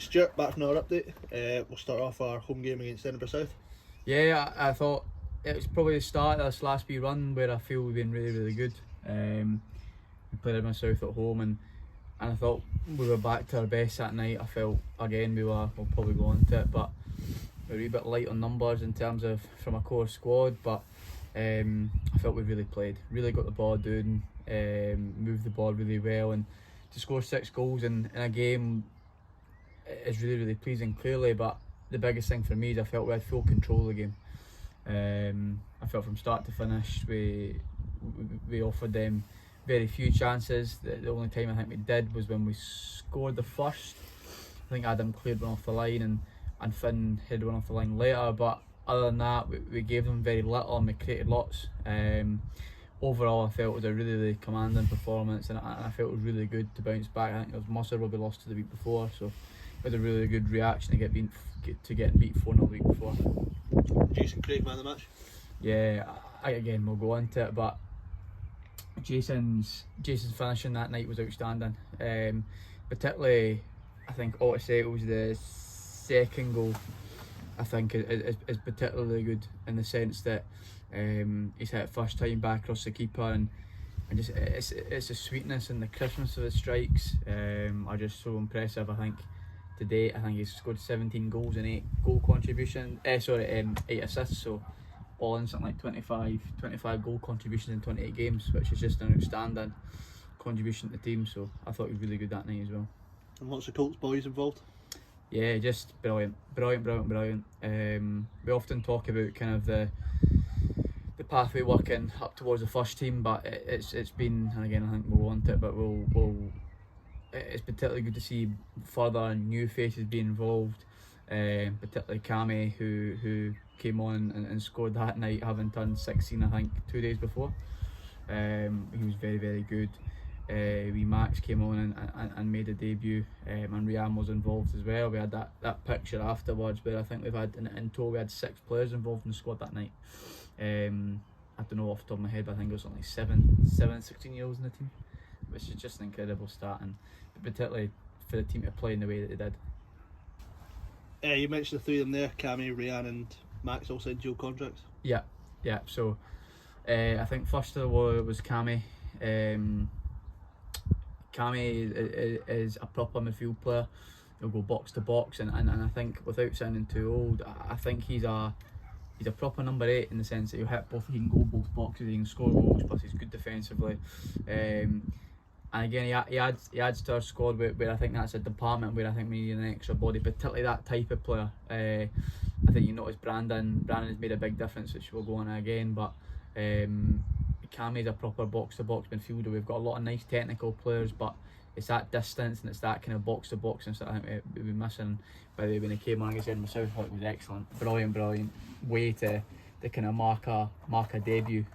Stuart, back from our update. We'll start off our home game against Edinburgh South. Yeah, I thought it was probably the start of this last wee run where I feel we've been really good. We played Edinburgh South at home and I thought we were back to our best that night. I felt again we'll probably go on to it, but we're a wee bit light on numbers in terms of from a core squad, but I felt we really played, really got the ball doing, moved the ball really well, and to score 6 goals in a game is really pleasing clearly. But the biggest thing for me is I felt we had full control of the game. I felt from start to finish we offered them very few chances. The only time I think we did was when we scored the first. I think Adam cleared one off the line and Finn hid one off the line later, but other than that we gave them very little and we created lots. Overall I felt it was a really commanding performance, and I felt it was really good to bounce back. I think it was miserable we lost to the week before, so it was a really good reaction to getting beat 4-0 the week before. Jason Craig, man of the match. Yeah, again we'll go on to it, but Jason's finishing that night was outstanding. Particularly, I think ought to say it was the second goal. I think is particularly good in the sense that he's hit it first time back across the keeper, and just it's the sweetness and the crispness of his strikes are just so impressive. I think to date, I think he's scored 17 goals and 8 goal contribution. 8 assists. So all in something like 25 goal contributions in 28 games, which is just an outstanding contribution to the team. So I thought he was really good that night as well. And lots of Colts boys involved. Yeah, just brilliant. We often talk about kind of the pathway working up towards the first team, but it's been, and again I think we'll want it, but it's particularly good to see further new faces being involved, particularly Cammy who came on and scored that night, having turned 16 I think 2 days before. He was very good. Max came on and made a debut, and Rhian was involved as well. We had that picture afterwards where I think we've had in total we had 6 players involved in the squad that night. I don't know off the top of my head, but I think it was only 7 16-year-olds in the team, which is just an incredible start, and particularly for the team to play in the way that they did. You mentioned the 3 of them there, Cammy, Rhian and Max, all signed dual contracts. Yeah. So I think first of all it was Cammy. Cammy is a proper midfield player. He'll go box to box, and I think without sounding too old, I think he's a proper number 8 in the sense that he'll hit both. He can go both boxes, he can score goals, plus he's good defensively. And again, he adds to our squad where I think that's a department where I think we need an extra body, particularly that type of player. I think you notice Brandon has made a big difference, which we'll go on again, but Cammy's a proper box-to-box midfielder. We've got a lot of nice technical players, but it's that distance and it's that kind of box-to-box and stuff I think we've been missing. By the way, when he came on against Edinburgh South, I thought it was excellent. Brilliant way to kind of mark a debut.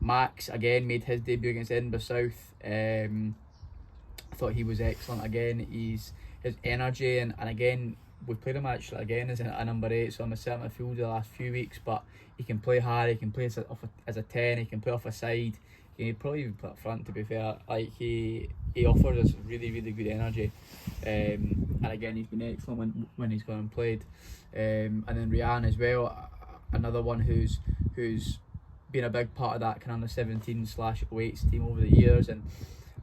Max again made his debut against Edinburgh South. I thought he was excellent again. His energy and again we've played him actually again as a number 8, so I'm a centre midfielder the last few weeks, but he can play hard, he can play as a 10, he can play off a side, he can probably even play up front, to be fair. Like he offers us really good energy, and again he's been excellent when he's gone and played. And then Rhian as well, another one who's been a big part of that kind of under 17/08s team over the years, and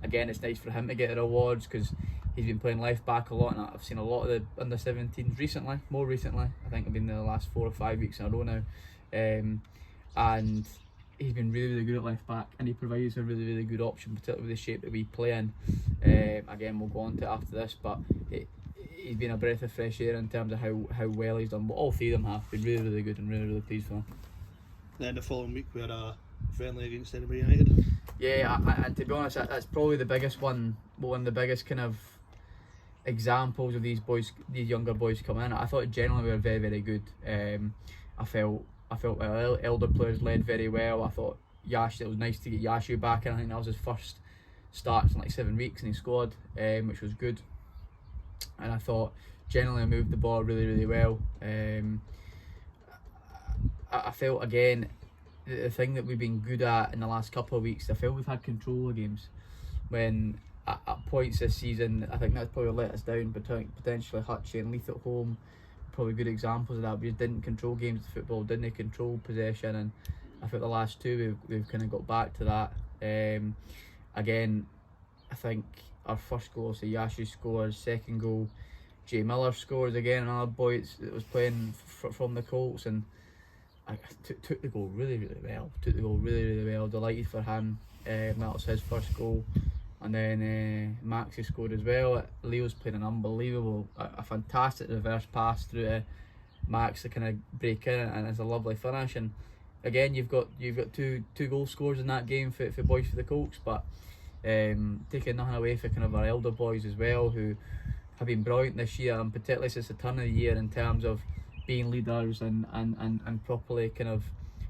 again it's nice for him to get the awards because he's been playing left back a lot, and I've seen a lot of the under 17s more recently. I think I've been there the last 4 or 5 weeks in a row now, and he's been really good at left back, and he provides a really good option, particularly with the shape that we play in. Again, we'll go on to it after this, but he's been a breath of fresh air in terms of how well he's done. But all 3 of them have been really good, and really pleased for him. Then the following week we had a friendly against Edinburgh United. Yeah, and to be honest, that's probably the biggest one of the biggest kind of examples of these younger boys coming in. I thought generally we were very good. I felt our elder players led very well. I thought it was nice to get Yashu back, and I think that was his first start in like 7 weeks, and he scored, which was good. And I thought generally I moved the ball really well. I felt again the thing that we've been good at in the last couple of weeks, I felt we've had control of games when at points this season, I think that's probably let us down. But potentially Hutchie and Leith at home, probably good examples of that. We just didn't control games of football, didn't control possession, and I think the last two we've kind of got back to that. Again, I think our first goal, so Yashu scores, second goal, Jay Miller scores again, another boy that was playing from the Colts, and I took the goal really well. Delighted for him. That was his first goal, and then Maxie scored as well. Leo's playing an unbelievable, a fantastic reverse pass through to Max to kind of break in, and it's a lovely finish. And again, you've got two goal scorers in that game for boys for the Colts, but taking nothing away from kind of our elder boys as well, who have been brilliant this year, and particularly since the turn of the year in terms of being leaders and properly kind of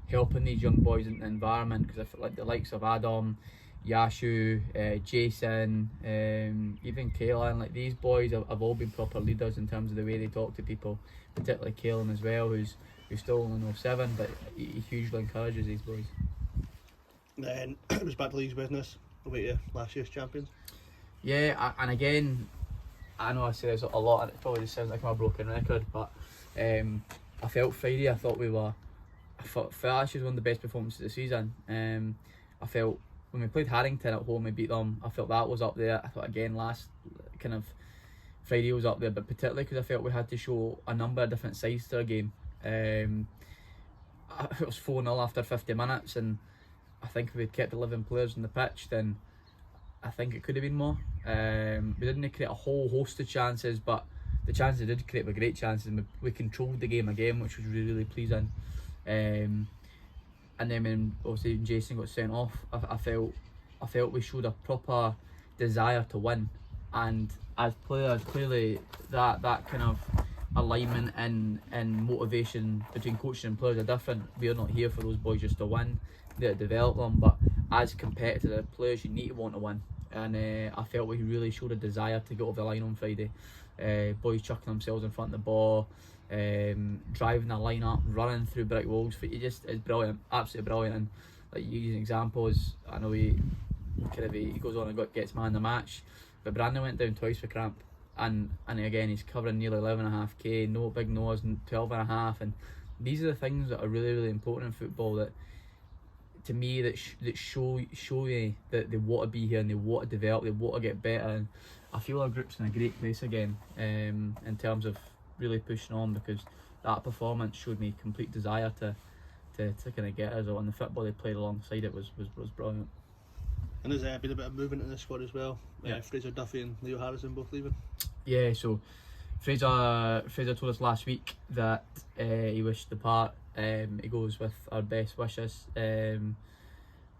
helping these young boys in the environment. Because I feel like the likes of Adam, Yashu, Jason, even Kaelan, like these boys have all been proper leaders in terms of the way they talk to people, particularly Kaelan as well, who's still only 07, but he hugely encourages these boys. Then it was back to League's business, about you, last year's champions. Yeah, and again, I know I say this a lot and it probably just sounds like I'm a broken record, but I felt Friday, I thought actually was one of the best performances of the season. I felt when we played Harrington at home, we beat them, I felt that was up there. I thought again last kind of Friday was up there, but particularly because I felt we had to show a number of different sides to our game. It was 4-0 after 50 minutes, and I think if we'd kept 11 players on the pitch, then I think it could have been more. We didn't create a whole host of chances, but the chances we did create were great chances, and we controlled the game again, which was really pleasing. And then when obviously Jason got sent off, I felt we showed a proper desire to win, and as players, clearly that kind of alignment and motivation between coaching and players are different. We are not here for those boys just to win, to develop them, but as competitive players you need to want to win, and I felt we really showed a desire to get over the line on Friday. Boys chucking themselves in front of the ball, driving the line up, running through brick walls. It's brilliant, absolutely brilliant. And like you use an example, is I know he goes on and gets man of the match, but Brandon went down twice for cramp, and again he's covering nearly 11.5k, no big nose, and 12.5, and these are the things that are really important in football, that to me that show you that they want to be here and they want to develop, they want to get better. And I feel our group's in a great place again, in terms of really pushing on, because that performance showed me complete desire to kind of get us on. The football they played alongside it was brilliant. And there's been a bit of movement in the squad as well. Yeah. Fraser Duffy and Leo Harrison both leaving. Yeah, so Fraser told us last week that he wished to depart. He goes with our best wishes.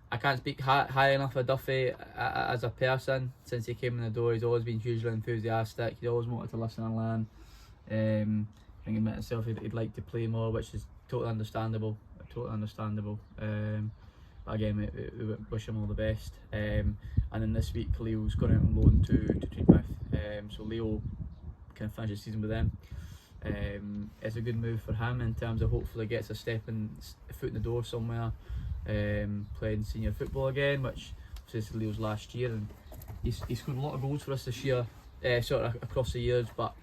I can't speak high enough of Duffy as a person. Since he came in the door, he's always been hugely enthusiastic. He always wanted to listen and learn. I think he admitted himself he'd like to play more, which is totally understandable. But again, we wish him all the best. And then this week, Leo's gone out on loan to Tweedmouth. So Leo can finish the season with them. It's a good move for him in terms of hopefully gets a foot in the door somewhere, playing senior football again, which is Leo's last year, and he's scored a lot of goals for us this year, sort of across the years. But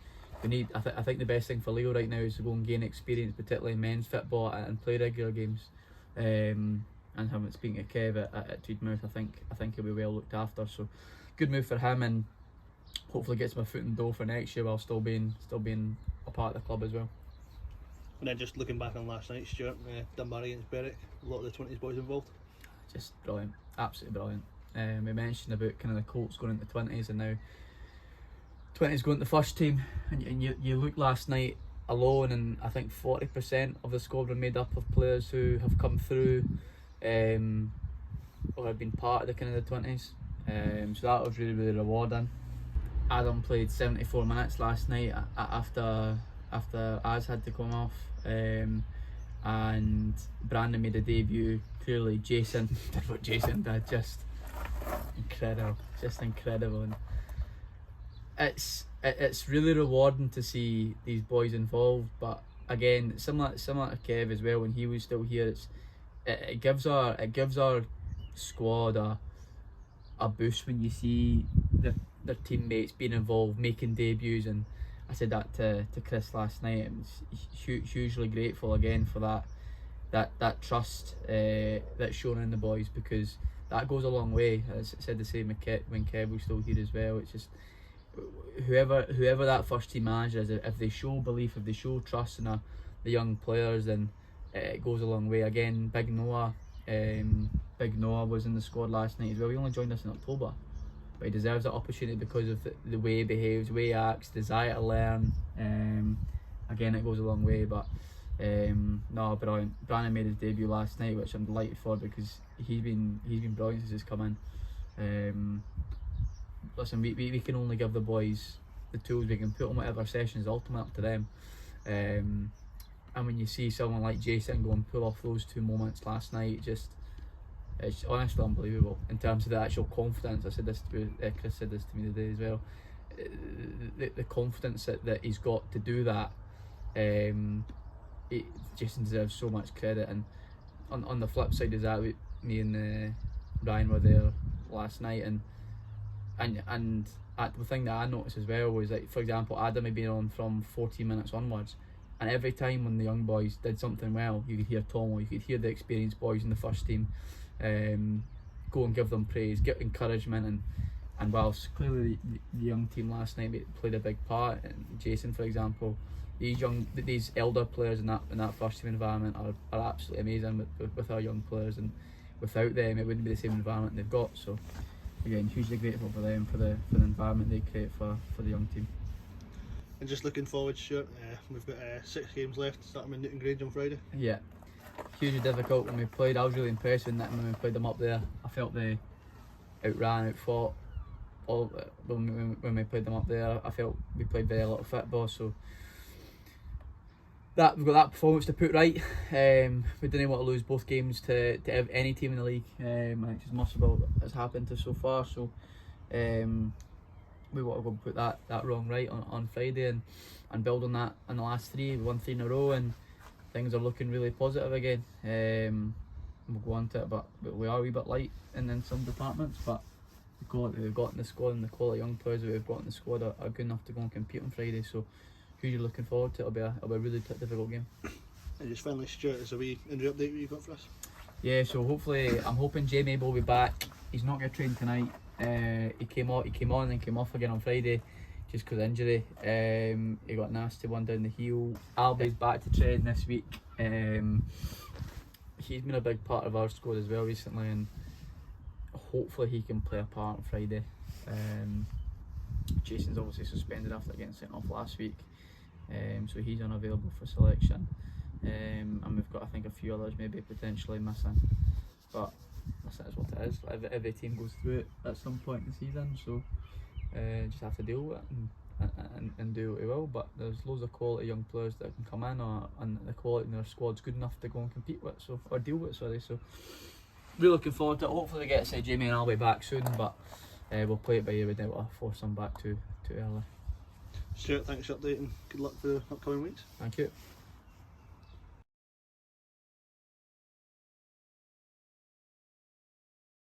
we need, I think the best thing for Leo right now is to go and gain experience, particularly in men's football, and play regular games. And having speaking to Kev at Tweedmouth, I think he'll be well looked after. So good move for him, and hopefully gets my foot in the door for next year while still being a part of the club as well. And then just looking back on last night, Stuart, Dunbar against Berwick, a lot of the 20s boys involved. Just brilliant, absolutely brilliant. We mentioned about kind of the Colts going into 20s, and now 20s going to the first team, and you look last night alone, and I think 40% of the squad were made up of players who have come through or have been part of the kind of the 20s. So that was really rewarding. Adam played 74 minutes last night after Az had to come off, and Brandon made a debut. Clearly Jason did what Jason did, just incredible. And it's really rewarding to see these boys involved. But again, similar to Kev as well, when he was still here, it gives our squad a boost when you see their teammates being involved, making debuts, and I said that to Chris last night. I'm hugely grateful again for that trust that's shown in the boys, because that goes a long way. As I said the same when Kev was still here as well. It's just whoever that first team manager is, if they show belief, if they show trust in the young players, then it goes a long way. Again, Big Noah was in the squad last night as well. He only joined us in October, but he deserves that opportunity because of the way he behaves, the way he acts, desire to learn. Again, it goes a long way. But no, brilliant. Brandon made his debut last night, which I'm delighted for, because he's been brilliant since he's come in. Listen, we can only give the boys the tools. We can put on whatever sessions, ultimately up to them. And when you see someone like Jason go and pull off those 2 moments last night, it's honestly unbelievable in terms of the actual confidence. I said this to Chris said this to me today as well. The confidence that he's got to do that. Jason deserves so much credit. And on the flip side is that me and Ryan were there last night, and the thing that I noticed as well was, like, for example, Adam had been on from 14 minutes onwards, and every time when the young boys did something well, you could hear Tomo, you could hear the experienced boys in the first team go and give them praise, get encouragement, and whilst clearly the young team last night played a big part, and Jason, for example, these elder players in that first team environment are absolutely amazing with our young players, and without them it wouldn't be the same environment they've got. So again, hugely grateful for them, for the environment they create for the young team. And just looking forward, Stuart, we've got 6 games left, starting with Newtongrange on Friday. Yeah, hugely difficult. When we played, I was really impressed when we played them up there. I felt they outfought when we played them up there. I felt we played very little football, so we've got that performance to put right. We didn't want to lose both games to any team in the league, which is much about has happened to so far. So we want to go and put that wrong right on Friday and build on that in the last 3. We won 3 in a row, and things are looking really positive again. We'll go on to it, but we are a wee bit light in some departments, but the quality we've got in the squad and the quality of young players that we've got in the squad are good enough to go and compete on Friday. So hugely looking forward to it. It'll be a really difficult game. And just finally, Stuart, is a wee injury update you got for us? Yeah, so hopefully, I'm hoping Jamie will be back. He's not going to train tonight. He came on and then came off again on Friday just because of injury. He got a nasty one down the heel. Albi's back to train this week. He's been a big part of our squad as well recently, and hopefully he can play a part on Friday. Jason's obviously suspended after getting sent off last week, so he's unavailable for selection. And we've got, I think, a few others maybe potentially missing, but that's what it is. Every team goes through it at some point in the season, so just have to deal with it and do what we will. But there's loads of quality young players that can come in, and the quality in their squad's good enough to go and compete with, or deal with. So we're looking forward to it. Hopefully we get Jamie and I'll be back soon, but we'll play it by ear. We don't want to force them back too early. Stuart, thanks for the update and good luck for the upcoming weeks. Thank you.